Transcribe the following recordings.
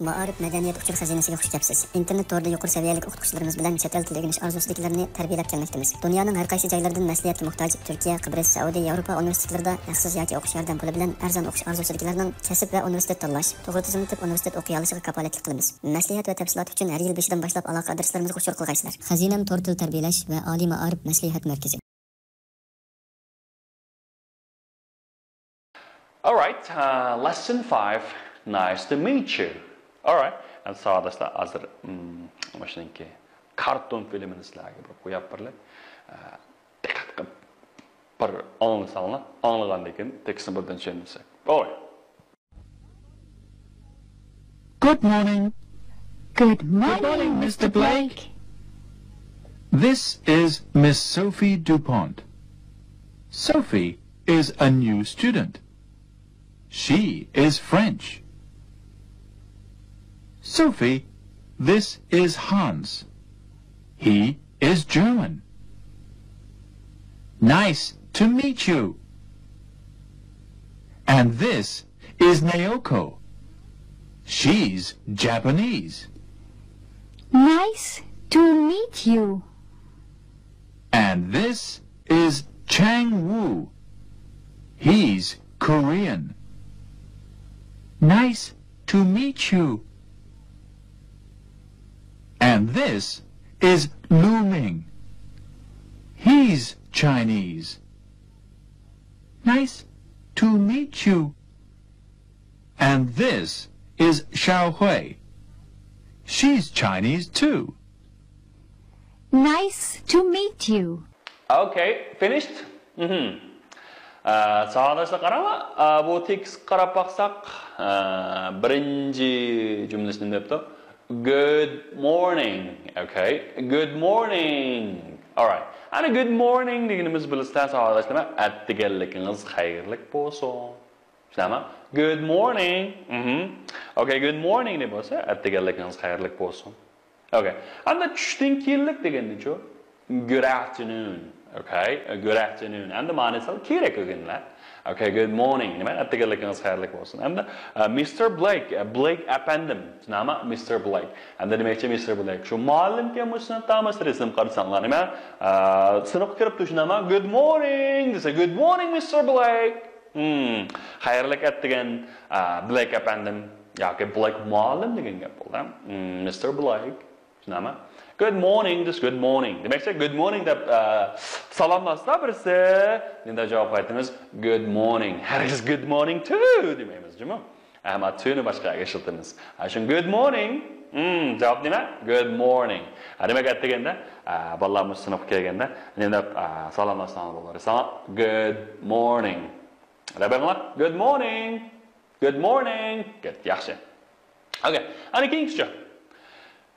Ma'arif madaniyat uçur xazinasiga xush kelibsiz. İnternet torida yuqori saviyalik o'qituvchilarimiz bilan chet el tili o'rganish orzusidagilarni tarbiyalab kelmoqdamiz. Dunyoning har qaysi joylaridan maslahatga muhtoj Turkiya, Qibrис, Saudiya, Yevropa universitetlarida haqsiz yoki o'qish yordam puli bilan arzon o'qish orzusidagilarning kasb va universitet tanlash, to'g'ri tizimli universitet o'qiy olishiga kafolatlik qilamiz. Maslahat va tafsilot uchun har yil 5dan boshlab aloqa adreslarimizga uchur qilgaysizlar. Xazinam tor til tarbiyalash va oliy ma'arif maslahat markazi. All right, lesson 5. Nice to meet you. All right. And sağdaşlar hazır başınki karton filmini sizlerge bir koyup birlik dikkat qilib bir anlasanlar anlagandan keyin tekstni birdan tushunsak. All right. Good morning. Good morning, Mr. Blake. This is Miss Sophie DuPont. Sophie is a new student. She is French. Sophie, this is Hans. He is German. Nice to meet you. And this is Naoko. She's Japanese. Nice to meet you. And this is Chang Woo. He's Korean. Nice to meet you. And this is Lu Ming. He's Chinese. Nice to meet you. And this is Xiao Hui. She's Chinese too. Nice to meet you. Okay, finished? Sağdaşlar qarama, bu tekst qarab baxsaq, birinci cümlesini depti. Good morning, okay? Good morning. All right. Ana good morning deganimiz bilasizlar sağdaşlar, atdiganliginiz xayrlik bo'lsin. Tushunami? Good morning. Okay, good morning deb bo'lsa, atdiganliginiz xayrlik bo'lsin. Okay. Anda tushdan keyinlik deganni-chu? Good afternoon. Okay, good afternoon. And the man is kerak o'ginlar. Okay, good morning. Nima atdiganligingiz xayrli bo'lsin. And Mr. Blake, Blake apandim. Nima Mr. Blake. And the demakchi Mr. Blake. Shu muallimga musnatamiz resim qarasanglar nima? Sinfga kirib tushunama. Good morning. Desa good morning Mr. Blake. Xayrlik atdigan Blake apandim yoki Blake muallim degan gap bo'ldi. Mr. Blake. Nima? Good morning, just good morning. Demakchi good morning deb salomlashsa birisi, endi javob qaytamiz good morning. Hargiz good morning too demaymiz, juma. Ammo to'ni boshqaga ishlatamiz. Shun good morning. Javob nima? Good morning. Demak aytganda, bolalarimiz sinfga kelganda, endi salomlashdan bo'lar. Good morning. Rabanglar, good morning. Good morning. Good, yaxshi. Okay. Ana keyingicha.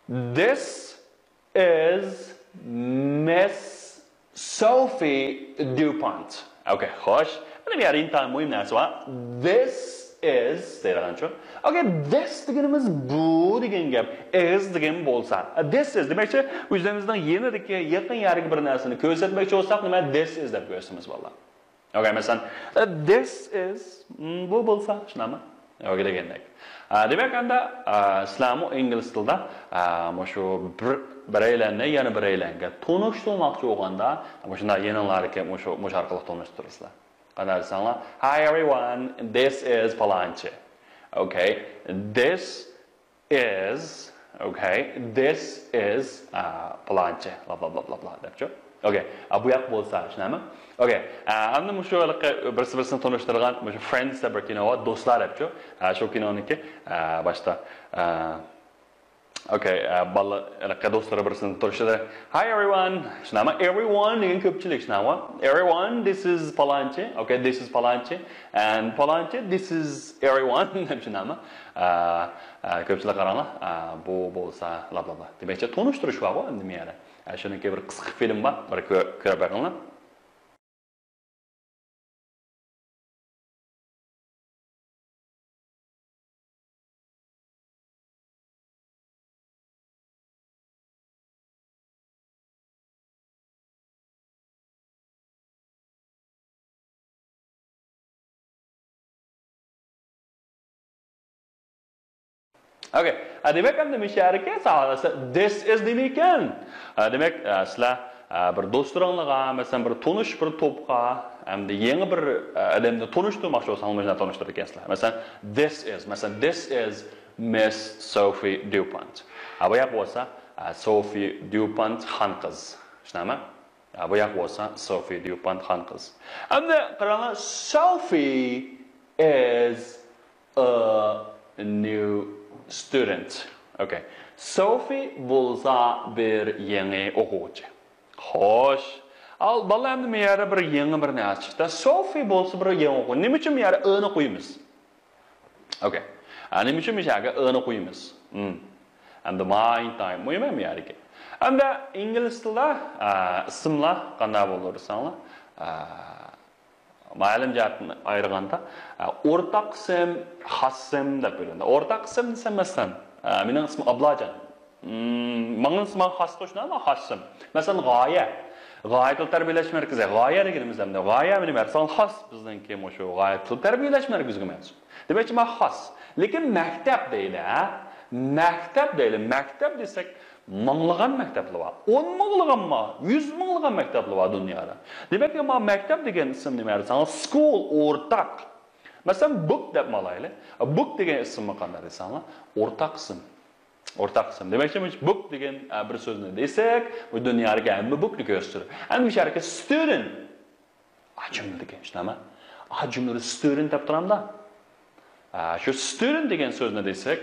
This is Miss Sophie DuPont. Okay, xo'sh. Mana bu yerda tan muhim narsa bor. This is degancha. Okay, this deganimiz bu degan gap. Is degan bo'lsa, this is demakchi o'zimizdan yanadagi yaqin yargi bir narsani ko'rsatmoqchi bo'lsak, nima this is deb ko'rsatamiz bolalar. Okay, masalan, this is bu bo'lsa, shunami? Okay degandek. Demak, anda islamu ingliz tilida shu biraylarni yana biraylarga tanishtirmoqchi bo'lganda, shunday yenilarga shu orqali tanishtirasizlar. Qanday desanglar, hi everyone, this is palonchi. Okay, this is palonchi, bla bla bla bla debchi. Okay, bu yoq bo'lsa, shunami? Okay, endi shu birisi-birisini tanishtirgan, shu friends deb kino, do'stlar debchi. Shu kinoniki boshda okay, bolalar do'stlar birisini tanishtirdi. Hi everyone, shunami? Everyone degan ko'pchilik shunami? Everyone, this is palonchi. Okay, this is palonchi. And palonchi, this is everyone deb shunami? Ko'pchilik qaranglar, bu bo'lsa, bla bla bla. Demakchi tanishtirish bor endi men yana. Shuniki bir qisqa film bor, bir ko'rib boqinglar. Okay. Demek hem de müşerike sağlasa this is demeken. Demek sizler bir dostlarınızla mesela bir tanış bir topqa hem de yeni bir adamla tanıştırmak olsanız tanıştırır ekansizler. Mesela this is Miss Sophie Dupont. Bu yak olsa Sophie Dupont han kız. Şunama? Bu yak olsa Sophie Dupont han kız. Hem de qaranglar Sophie is a new student. Okay. Sophie bo'lsa bir yangi o'quvchi. Xo'sh. Al bala endi men yana bir yangi bir narsa chiqdi. Sophie bo'lsa bir yangi o'quvchi. Nima uchun men yana o'ni qo'yamiz? Okay. Nima uchun men yana o'ni qo'yamiz? And the mind time. Muhim ham yariki. Endi ingliz tilida ismlar qanday bo'lar desanglar? Ma'lum jihatni ayirganda o'rtaq ism, xos ism deb bo'ladi. O'rtaq ism desam masalan, mening ismim Ablajon. Mening ismim xos qo'shnaman, xos ism. Masalan, g'oya. G'oya til tarbiyalash markazi. G'oya deganimiz hamda g'oya meni masalan xos bizningki o'sha g'oya til tarbiyalash markaziga mansub. Demakki, men xos. Lekin maktab deydi, maktab deydi. Maktab desak minglagan maktablar var. 10 minglagan mı? 100 minglagan maktablar var dünyada. Demek ki maktab degan ism nima desang, school o'rtaq. Masalan, book deb malayli. Book degan ismni qanday desanglar, o'rtaq ism. O'rtaq ism. Demakki, book degan bir so'zni desak, bu dunyoga hamma bookni ko'rsatadi. Endi sharaka student. Jumla degan shunaqa. Jumlada student deb turamda. Shu student degan so'zni desak,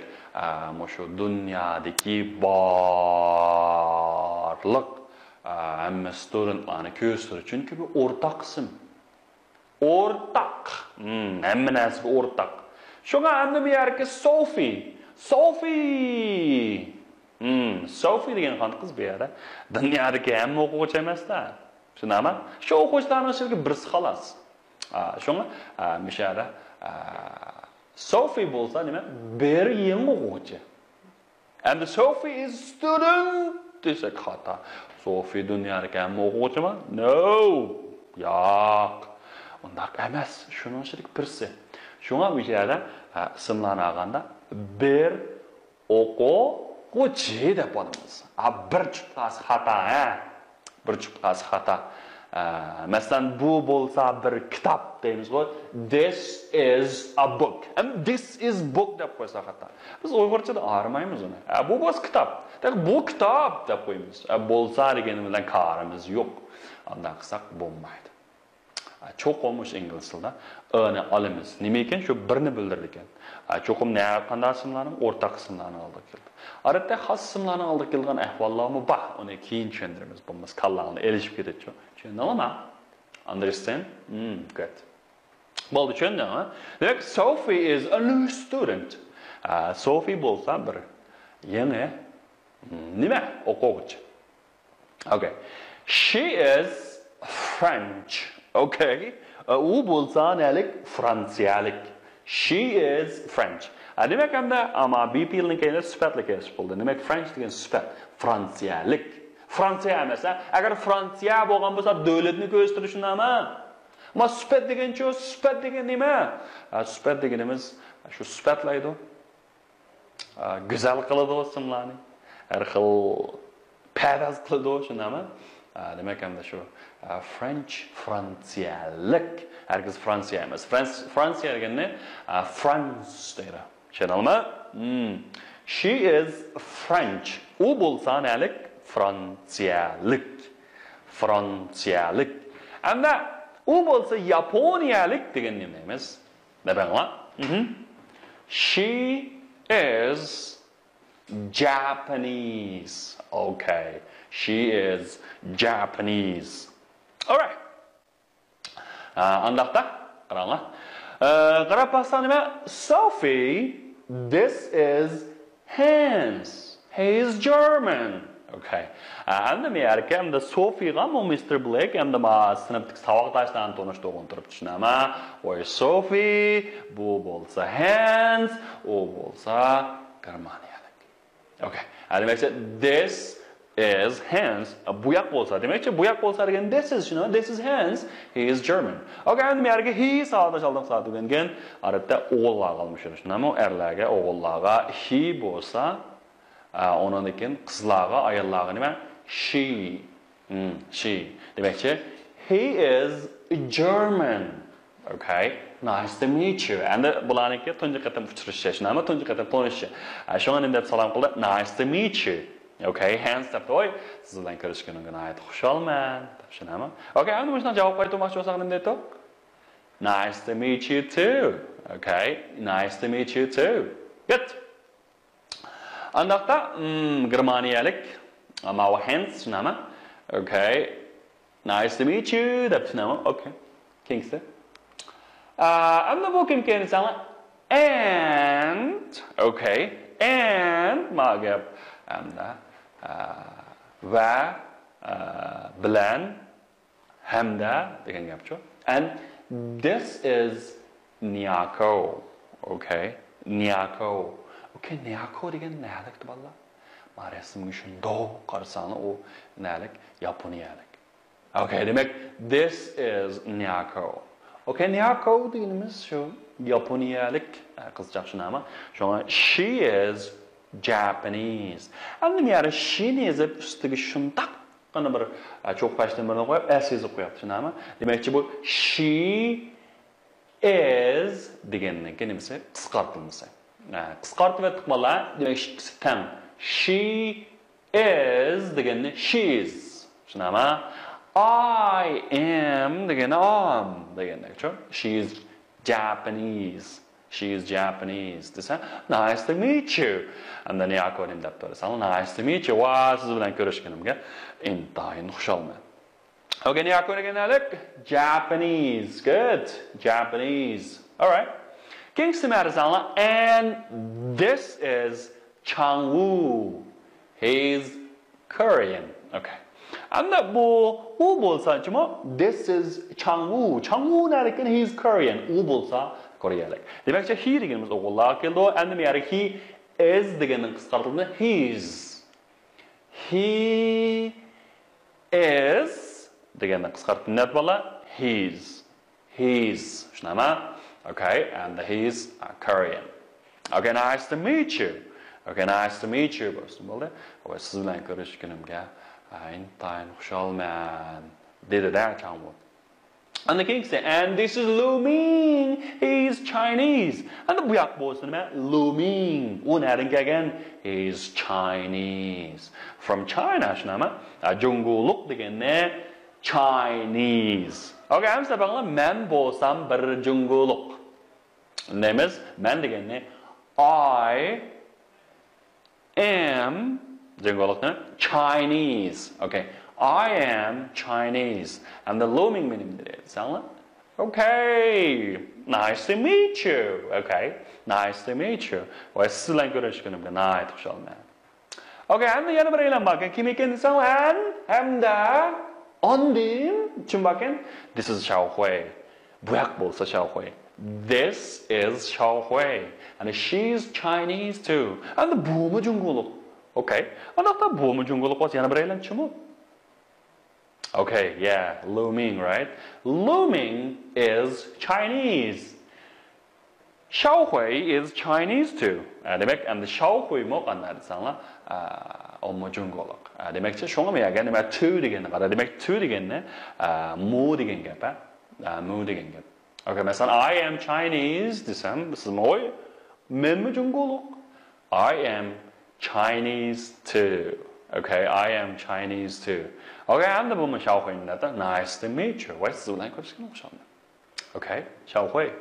şu dünyadaki barlık hamma studentlarni ko'rsatadi. Chunki bu o'rtaq ism. O'rtaq. Hamma narsa o'rtaq. Shunga endi bu yerga Sophie. Sophie degan qiz bu yerda dunyodagi hamma o'quvchi emas-da. Tushunami? Shu o'quvchilarning ichida birisi xolos. Shunga bu yerda Sophie bo'lsa nima? Bir yangi o'quvchi. And Sophie is student desak xato. Sophie dunyodagi hamma o'quvchimi? No. Yo'q. Undaq emas. Shuning ichida birisi. Shunga bu yerda ismlarni olganda bir o'quvchi deb olamiz. Bir chuqasi xato, Bir chuqasi xato. Masalan, bu bo'lsa bir kitob deymiz. This is a book. And this is book deb qo'ysa xato. Biz Uyg'urchada ayirmaymiz uni. Bu bo'lsa kitob. Bu kitob deb qo'yamiz. Bo'lsa degani bilan qarimiz yo'q. Undan qilsak bo'lmaydi. Cho'qim o'sha ingliz tilida o'ni olamiz. Nima ekan? Shu birni bildirdi ekan. Cho'qim qanday ismlarning o'rtaq ismlarini oldi keldi. Odatda xos ismlarni oldi kelgan ahvollarmi bor. Uni keyin tushuntiramiz. Bo'lmasa kallarni elishib ketadi. Tushundingmi? Understand? Good. Bo'ldi, tushundingmi? Demak, Sophie is a new student. Sophie bo'lsa bir yangi nima o'quvchi. Okay. She is French. Okay. U bo'lsa nalik fransiyalik. She is French. Demak hamda ama BP'ning keyinda sifatli kelib bo'ldi. Demak French degan sifat fransiyalik. Fransiya emasa, agar Fransiya bo'lgan bo'lsa davlatni ko'rsatirish nima? Ma sifat degancha sifat degan nima? Sifat deganimiz shu sifatlaydi. Go'zal qiladi ismlarni. Har xil paraz qiladi shunami? Demak hamda shu French fransiyalik. Herkes Fransiya emas. Fransiya degani France deydi. Tushundingmi? She is French. U bo'lsa nalik? Fransiyalik. Fransiyalik. Hamda u bo'lsa Yaponiyalik degan nima emas? Nima? She is Japanese. Okay. She is Japanese. All right. Andaqda qaranglar. Qarab baxsa nima? Sophie, this is Hans. He is German. Okay. Endi men erkamda Sophie ham Mr. Blake hamda ma sinfdagi saboqdashlarni tanishtirib turib tushunaman. Voy Sophie, bu bo'lsa Hans, u bo'lsa Germaniyalik. Okay. Demak, this is hence buyak bo'lsa demakchi buyak bo'lsa degan this is this is hence he is German. Okay, endi yerga he sağda çaldım sağda degan arabda o'g'illar qolmish shunami erlarga o'g'illarga he bo'lsa ondan keyin qizlarga ayollarga nima she demakchi he is German. Okay, nice to meet you. Endi bularniki tunji qatam uchrashish shunami tunji qatam tanishish shunga nima deb salom qildi nice to meet you. Okay, hands up toy. Siz bilan ko'rishganimga nihoyat xushalman. Tushunami? Okay, endi bundan javob qaytarmoqchi bo'lsak nima deydi? Nice to meet you too. Okay, nice to meet you too. Good. Andaqda germaniyalik ama o hands shunami? Okay. Nice to meet you deb shunami? Okay. Kingsi. Endi bu kim kelsa and okay, and magap hamda va bilan hamda degan gapchi. And this is Nyako. Okay, Nyako. Okay, Nyako degan nalik deb balla. Ma'rasimga shundoq qarasang u nalik Yaponiyalik. Okay, demak this is Nyako. Okay, Nyako deganimiz shu Yaponiyalik qizchaq shunami? Shunga she is Japanese. And the mere she is a stick shuntak on number a choke question web as is a question. The bu she is beginning. Can you say Scotland? Scotland Mala, the stem. She is the she is. I am the she is Japanese. She is Japanese. This nice to meet you. And then Nyako named that person. Nice to meet you. What is the language? In Thai, okay, Nyako again. Look, Japanese. Good, Japanese. All right. King Simarazala, and this is Changwoo. He's Korean. Okay. And that bull, this is Changwoo. Changwoo, Narikan, he's Korean. Ubulsa. Korealik. Demek ki he deganimiz o'g'illar keldi. Endi men he is deganning qisqartirildi his. He is deganning qisqartirildi nima bo'la? His. Shunami? Okay, and he's Korean. Okay, nice to meet you. Okay, nice to meet you. Bo'ldi. Va siz bilan ko'rishganimga intayin xushalman. Dedi da Changwoo. And the king said, and this is Lu Ming. He's Chinese. And the buyak boys Lu Ming. Again, he's Chinese. From China, shnama. Jungu look again there. Chinese. Okay, I'm saying man bosam bar jungu look. Name is man again there. I am jungu look Chinese. Okay. I am Chinese. And the looming meaning is okay, nice to meet you. Okay, nice to meet you. Okay, and the other way Kimikin and on the this is Xiaohui. This is Xiaohui. And she's Chinese too. And the Boomer Junguluk. Okay, and after Boomer Junguluk was Yanabrelan Chumu. Okay, yeah, Lu Ming, right? Lu Ming is Chinese. Xiaohui is Chinese too. And the Xiaohui mo annarsangla omojungolok. Demek ki şoňa meýärgen nima two digen gara. Demek two digen mu digen gap. Mu digen gap. Okay, mesela I am Chinese desem, siz moy men jungolok. I am Chinese too. Okay, I am Chinese too. Okay, and the woman Xiaohui, nice to meet you. What's the language? Okay, Xiaohui.